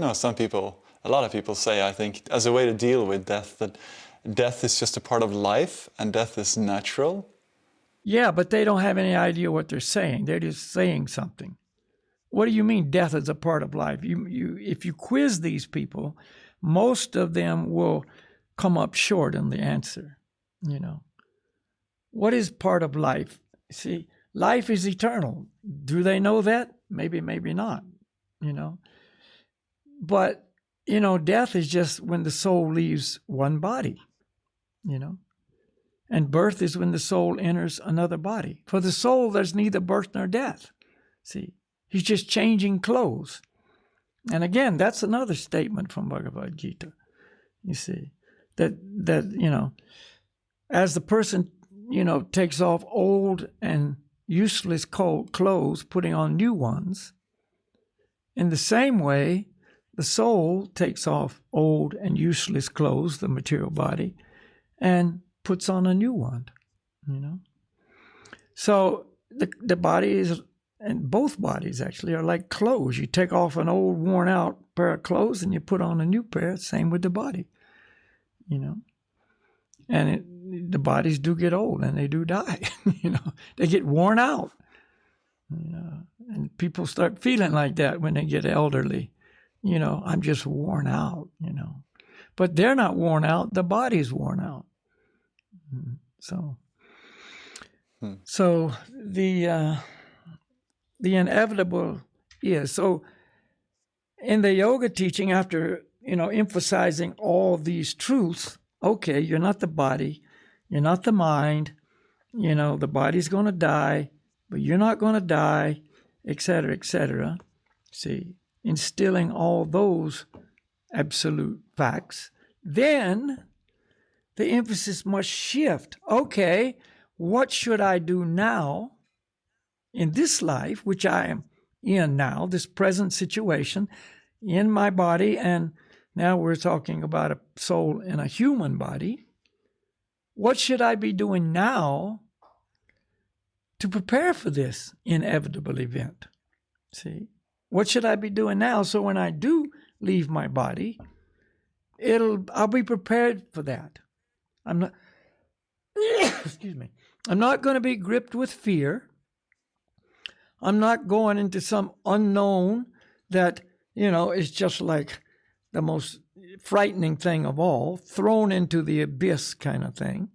a lot of people say, I think, as a way to deal with death, that death is just a part of life and death is natural. Yeah, but they don't have any idea what they're saying. They're just saying something. What do you mean death is a part of life? If you quiz these people, most of them will come up short on the answer. What is part of life? See, life is eternal. Do they know that? Maybe, maybe not, But, death is just when the soul leaves one body, And birth is when the soul enters another body. For the soul, there's neither birth nor death. See, he's just changing clothes. And again, that's another statement from Bhagavad Gita. You see, that as the person, takes off old and useless clothes, putting on new ones, in the same way, the soul takes off old and useless clothes, the material body, and puts on a new one, So the body is, and both bodies actually are like clothes. You take off an old, worn out pair of clothes and you put on a new pair. Same with the body, And the bodies do get old and they do die, They get worn out, And people start feeling like that when they get elderly. I'm just worn out, But they're not worn out. The body's worn out. So the inevitable is. So in the yoga teaching, after, emphasizing all these truths, okay, you're not the body, you're not the mind, the body's going to die, but you're not going to die, etc., etc. See, instilling all those absolute facts, then the emphasis must shift. Okay, what should I do now in this life, which I am in now, this present situation in my body, and now we're talking about a soul in a human body. What should I be doing now to prepare for this inevitable event? See, what should I be doing now so when I do leave my body, I'll be prepared for that. I'm not, excuse me, I'm not going to be gripped with fear. I'm not going into some unknown that, is just like the most frightening thing of all, thrown into the abyss kind of thing.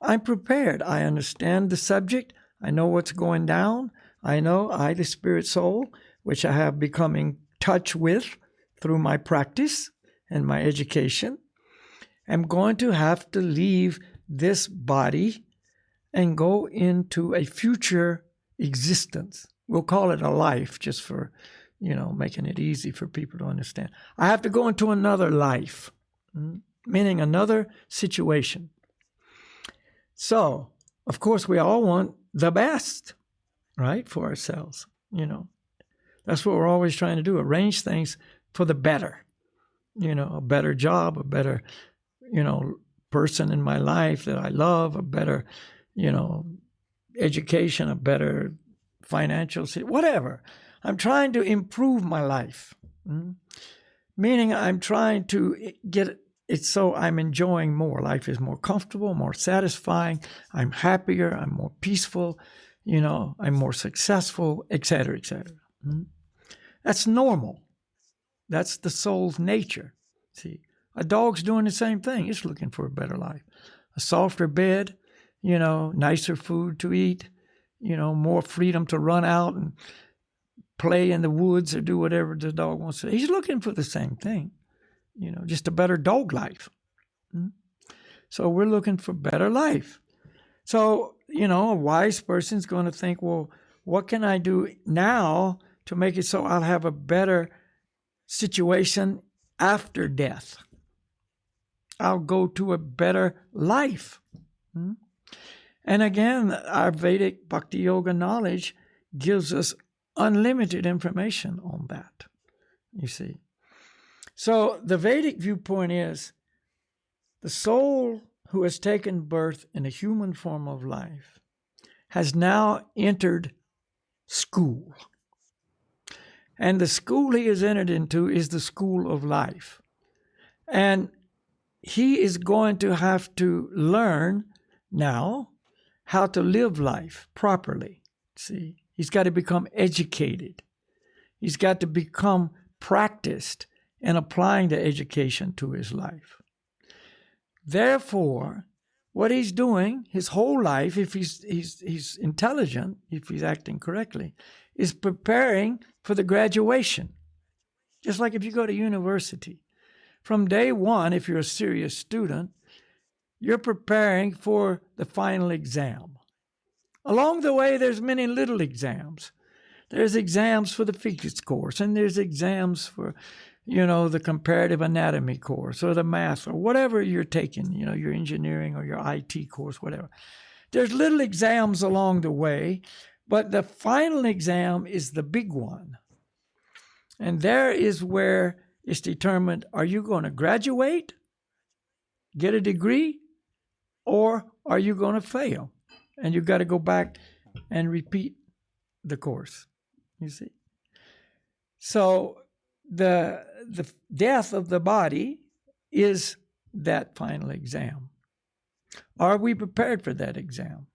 I'm prepared. I understand the subject. I know what's going down. I know I, the spirit soul, which I have become in touch with through my practice and my education, am going to have to leave this body and go into a future existence. We'll call it a life, just for, making it easy for people to understand. I have to go into another life, meaning another situation. So, of course, we all want the best, right, for ourselves. That's what we're always trying to do, arrange things for the better. A better job, a better, person in my life that I love, a better, education, a better financial, whatever. I'm trying to improve my life, meaning I'm trying to get it so I'm enjoying more. Life is more comfortable, more satisfying. I'm happier. I'm more peaceful. I'm more successful, etc., etc. That's normal. That's the soul's nature. See, a dog's doing the same thing. It's looking for a better life, a softer bed, nicer food to eat, more freedom to run out and play in the woods or do whatever the dog wants to. He's looking for the same thing, just a better dog life. So we're looking for better life. So, a wise person's going to think, well, what can I do now to make it so I'll have a better situation after death? I'll go to a better life. And again, our Vedic Bhakti Yoga knowledge gives us unlimited information on that, you see. So the Vedic viewpoint is the soul who has taken birth in a human form of life has now entered school. And the school he has entered into is the school of life. And he is going to have to learn now how to live life properly. See, he's got to become educated. He's got to become practiced in applying the education to his life. Therefore, what he's doing his whole life, if he's intelligent, if he's acting correctly, is preparing for the graduation. Just like if you go to university. From day one, if you're a serious student, you're preparing for the final exam. Along the way, there's many little exams. There's exams for the physics course, and there's exams for, the comparative anatomy course or the math or whatever you're taking, your engineering or your IT course, whatever. There's little exams along the way, but the final exam is the big one. And there is where it's determined, are you going to graduate, get a degree, or are you going to fail? And you've got to go back and repeat the course, you see. So the death of the body is that final exam. Are we prepared for that exam?